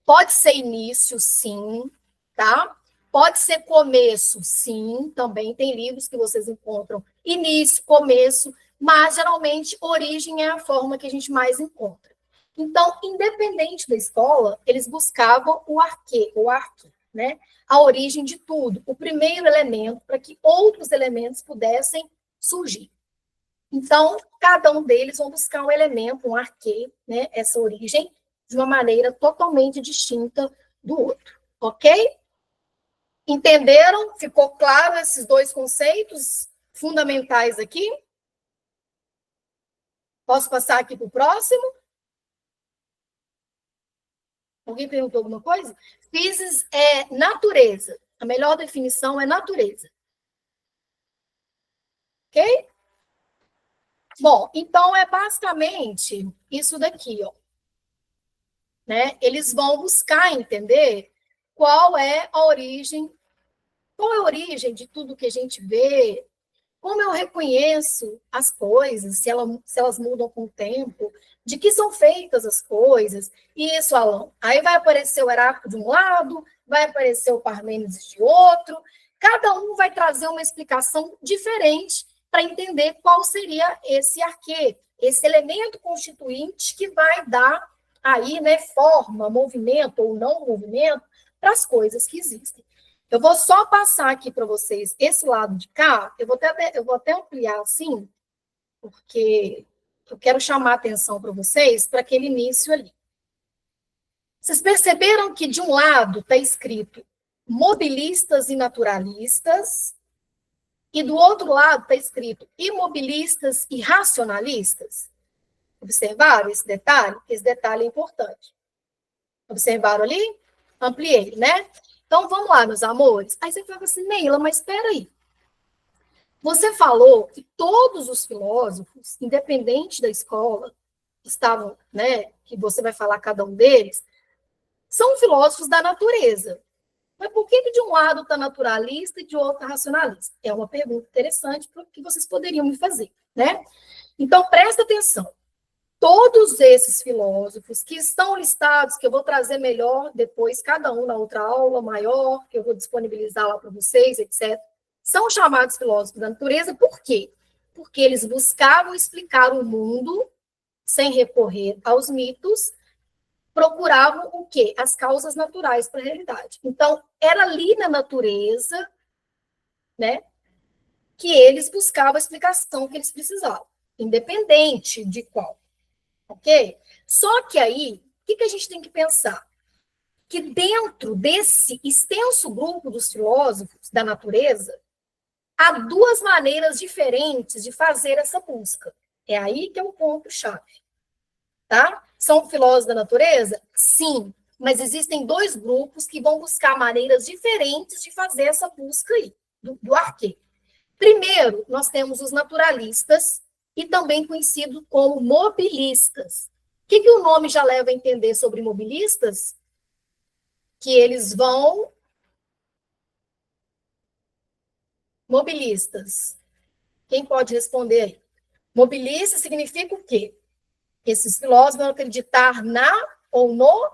Pode ser início, sim, tá? Pode ser começo, sim, também tem livros que vocês encontram início, começo, mas geralmente origem é a forma que a gente mais encontra. Então, independente da escola, eles buscavam o arquê, né? A origem de tudo, o primeiro elemento para que outros elementos pudessem surgir. Então, cada um deles vão buscar um elemento, um arquê, né? Essa origem, de uma maneira totalmente distinta do outro, ok? Entenderam? Ficou claro esses dois conceitos fundamentais aqui? Posso passar aqui para o próximo? Alguém perguntou alguma coisa? Physis é natureza. A melhor definição é natureza. Ok? Bom, então é basicamente isso daqui, ó. Né? Eles vão buscar entender qual é a origem de tudo que a gente vê, como eu reconheço as coisas, se elas mudam com o tempo, de que são feitas as coisas, isso, Alan. Aí vai aparecer o Heráclito de um lado, vai aparecer o Parmênides de outro, cada um vai trazer uma explicação diferente para entender qual seria esse arquê, esse elemento constituinte que vai dar aí, né, forma, movimento ou não movimento para as coisas que existem. Eu vou só passar aqui para vocês esse lado de cá, eu vou até ampliar assim, porque eu quero chamar a atenção para vocês para aquele início ali. Vocês perceberam que de um lado está escrito mobilistas e naturalistas, e do outro lado está escrito imobilistas e racionalistas? Observaram esse detalhe? Esse detalhe é importante. Observaram ali? Ampliei, né? Então, vamos lá, meus amores. Aí você fala assim, Neila, mas espera aí. Você falou que todos os filósofos, independente da escola, estavam, né, que você vai falar cada um deles, são filósofos da natureza. Mas por que de um lado está naturalista e de outro está racionalista? É uma pergunta interessante que vocês poderiam me fazer, né? Então, presta atenção. Todos esses filósofos que estão listados, que eu vou trazer melhor depois, cada um na outra aula maior, que eu vou disponibilizar lá para vocês, etc., são chamados filósofos da natureza, por quê? Porque eles buscavam explicar o mundo sem recorrer aos mitos, procuravam o quê? As causas naturais para a realidade. Então, era ali na natureza, né, que eles buscavam a explicação que eles precisavam, independente de qual, ok? Só que aí, o que a gente tem que pensar? Que dentro desse extenso grupo dos filósofos da natureza, há duas maneiras diferentes de fazer essa busca. É aí que é o ponto-chave. Tá? São filósofos da natureza? Sim, mas existem dois grupos que vão buscar maneiras diferentes de fazer essa busca aí, do arquê. Primeiro, nós temos os naturalistas, e também conhecido como mobilistas. O que o nome já leva a entender sobre mobilistas? Que eles vão... Mobilistas. Quem pode responder aí? Mobilista significa o quê? Esses filósofos vão acreditar na ou no...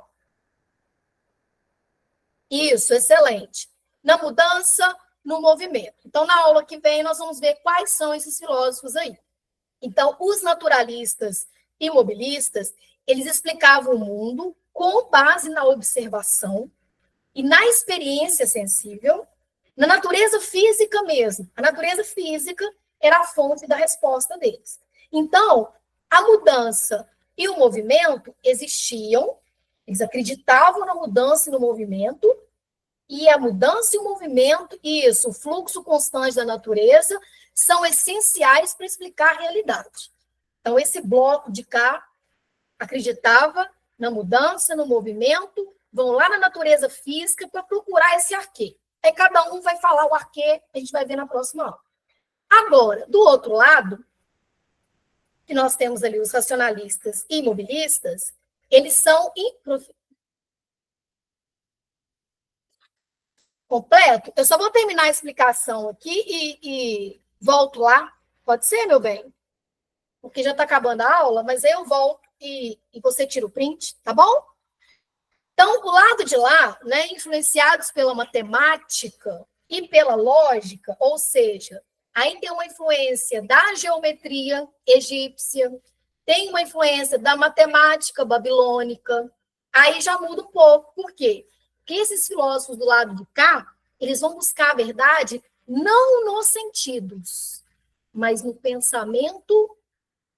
Isso, excelente. Na mudança, no movimento. Então, na aula que vem, nós vamos ver quais são esses filósofos aí. Então, os naturalistas e mobilistas, eles explicavam o mundo com base na observação e na experiência sensível, na natureza física mesmo. A natureza física era a fonte da resposta deles. Então, a mudança e o movimento existiam, eles acreditavam na mudança e no movimento, e a mudança e o movimento, isso, o fluxo constante da natureza, são essenciais para explicar a realidade. Então, esse bloco de cá acreditava na mudança, no movimento, vão lá na natureza física para procurar esse arquê. Aí cada um vai falar o arquê, a gente vai ver na próxima aula. Agora, do outro lado, que nós temos ali os racionalistas e imobilistas, eles são completo. Eu só vou terminar a explicação aqui e volto lá. Pode ser, meu bem? Porque já está acabando a aula, mas aí eu volto e você tira o print, tá bom? Então, o lado de lá, né, influenciados pela matemática e pela lógica, ou seja, aí tem uma influência da geometria egípcia, tem uma influência da matemática babilônica, aí já muda um pouco. Por quê? Porque esses filósofos do lado de cá, eles vão buscar a verdade não nos sentidos, mas no pensamento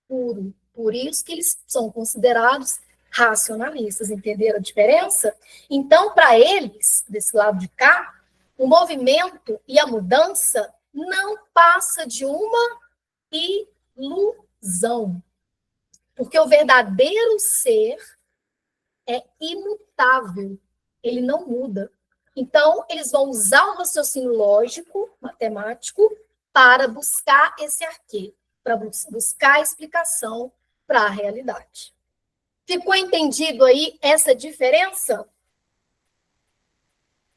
puro. Por isso que eles são considerados racionalistas, entenderam a diferença? Então, para eles, desse lado de cá, o movimento e a mudança não passa de uma ilusão. Porque o verdadeiro ser é imutável, ele não muda. Então, eles vão usar o raciocínio lógico, matemático, para buscar esse arquê, para buscar a explicação para a realidade. Ficou entendido aí essa diferença?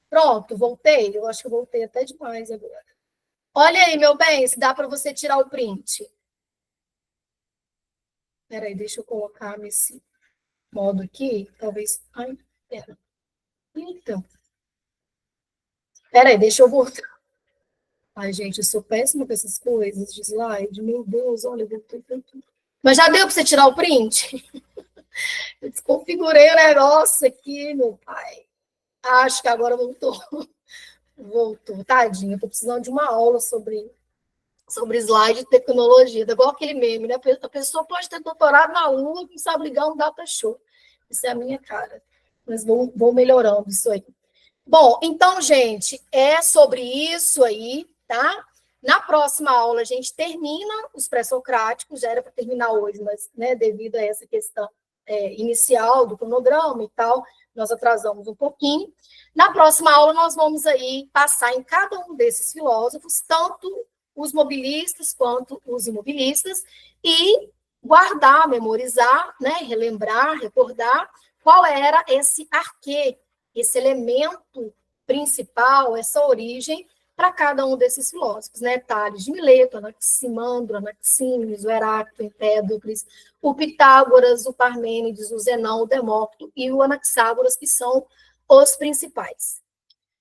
Pronto, voltei. Eu acho que eu voltei até demais agora. Olha aí, meu bem, se dá para você tirar o print. Espera aí, deixa eu colocar nesse modo aqui. Talvez... Ai, pera. Então. Espera aí, deixa eu voltar. Ai, gente, eu sou péssima com essas coisas de slide. Meu Deus, olha, eu voltei tanto. Mas já deu para você tirar o print? Eu desconfigurei o negócio aqui, meu pai. Acho que agora voltou. Voltou, tadinha. Estou precisando de uma aula sobre slide e tecnologia. É igual aquele meme, né? A pessoa pode ter doutorado na Lua, não sabe ligar um data show. Isso é a minha cara. Mas vou melhorando isso aí. Bom, então, gente, é sobre isso aí, tá? Na próxima aula, a gente termina os pré-socráticos, já era para terminar hoje, mas, né, devido a essa questão inicial do cronograma e tal, nós atrasamos um pouquinho. Na próxima aula, nós vamos aí passar em cada um desses filósofos, tanto os mobilistas quanto os imobilistas, e guardar, memorizar, né, relembrar, recordar qual era esse arquê, esse elemento principal, essa origem para cada um desses filósofos, né? Tales de Mileto, Anaximandro, Anaxímenes, o Heráclito, Empédocles, o Pitágoras, o Parmênides, o Zenão, o Demócrito e o Anaxágoras, que são os principais.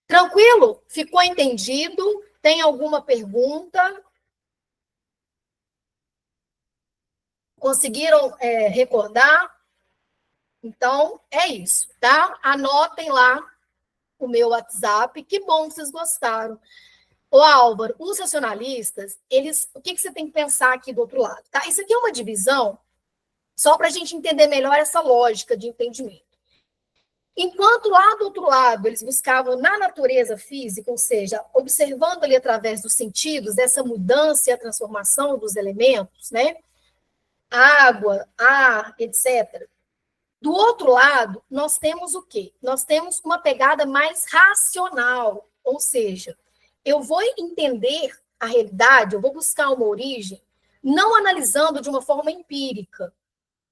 Tranquilo? Ficou entendido? Tem alguma pergunta? Conseguiram recordar? Então, é isso, tá? Anotem lá o meu WhatsApp. Que bom que vocês gostaram. Ô, Álvaro, os racionalistas, o que você tem que pensar aqui do outro lado, tá? Isso aqui é uma divisão só para a gente entender melhor essa lógica de entendimento. Enquanto lá do outro lado eles buscavam na natureza física, ou seja, observando ali através dos sentidos essa mudança e a transformação dos elementos, né? Água, ar, etc. Do outro lado, nós temos o quê? Nós temos uma pegada mais racional, ou seja, eu vou entender a realidade, eu vou buscar uma origem, não analisando de uma forma empírica,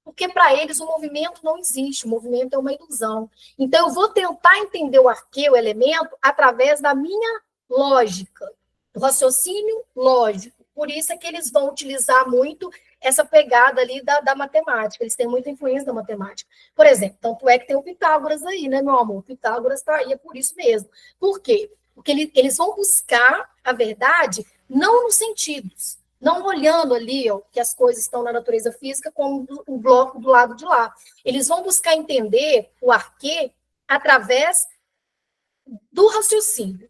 porque para eles o movimento não existe, o movimento é uma ilusão. Então, eu vou tentar entender o arquê, o elemento, através da minha lógica, do raciocínio lógico. Por isso é que eles vão utilizar muito essa pegada ali da matemática, eles têm muita influência da matemática. Por exemplo, tanto é que tem o Pitágoras aí, né, meu amor? O Pitágoras está aí, é por isso mesmo. Por quê? Porque eles vão buscar a verdade não nos sentidos, não olhando ali ó, que as coisas estão na natureza física como o bloco do lado de lá. Eles vão buscar entender o arquê através do raciocínio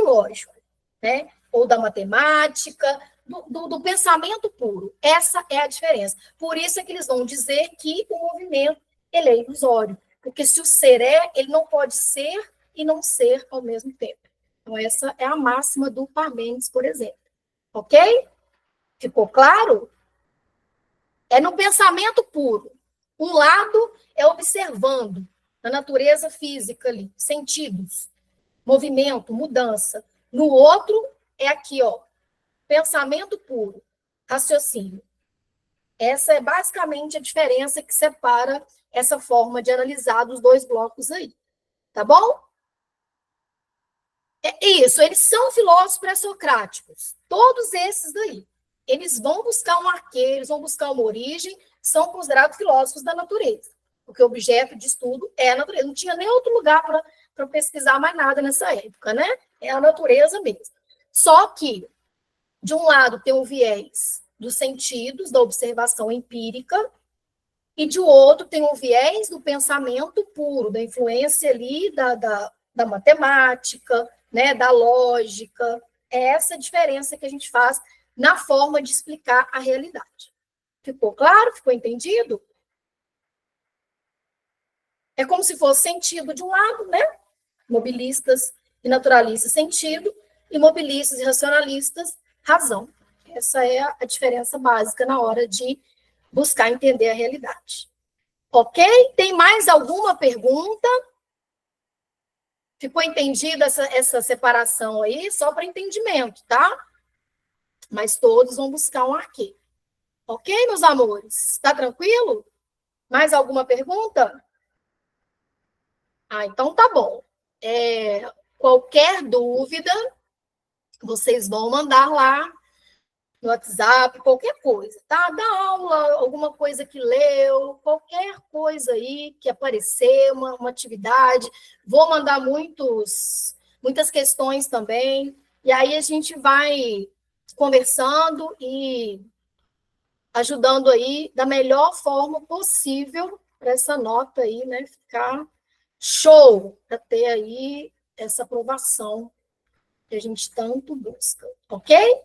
lógico, né? Ou da matemática, do pensamento puro. Essa é a diferença. Por isso é que eles vão dizer que o movimento ele é ilusório, porque se o ser é, ele não pode ser e não ser ao mesmo tempo. Então, essa é a máxima do Parmênides, por exemplo. Ok? Ficou claro? É no pensamento puro. Um lado é observando a natureza física ali, sentidos, movimento, mudança. No outro é aqui, ó, pensamento puro, raciocínio. Essa é basicamente a diferença que separa essa forma de analisar dos dois blocos aí. Tá bom? É isso, eles são filósofos pré-socráticos. Todos esses daí. Eles vão buscar um arquê, eles vão buscar uma origem, são considerados filósofos da natureza. Porque o objeto de estudo é a natureza. Não tinha nem outro lugar para pesquisar mais nada nessa época, né? É a natureza mesmo. Só que, de um lado, tem o viés dos sentidos, da observação empírica, e de outro tem o viés do pensamento puro, da influência ali da matemática, né, da lógica. É essa diferença que a gente faz na forma de explicar a realidade. Ficou claro? Ficou entendido? É como se fosse sentido de um lado, né? Mobilistas e naturalistas, sentido, e mobilistas e racionalistas, razão. Essa é a diferença básica na hora de buscar entender a realidade. Ok? Tem mais alguma pergunta? Ficou entendida essa separação aí? Só para entendimento, tá? Mas todos vão buscar um arquê. Ok, meus amores? Está tranquilo? Mais alguma pergunta? Ah, então tá bom. Qualquer dúvida, vocês vão mandar lá no WhatsApp, qualquer coisa, tá? Da aula, alguma coisa que leu, qualquer coisa aí que aparecer, uma atividade. Vou mandar muitas questões também. E aí a gente vai conversando e ajudando aí da melhor forma possível para essa nota aí, né, ficar show, para ter aí essa aprovação que a gente tanto busca, ok?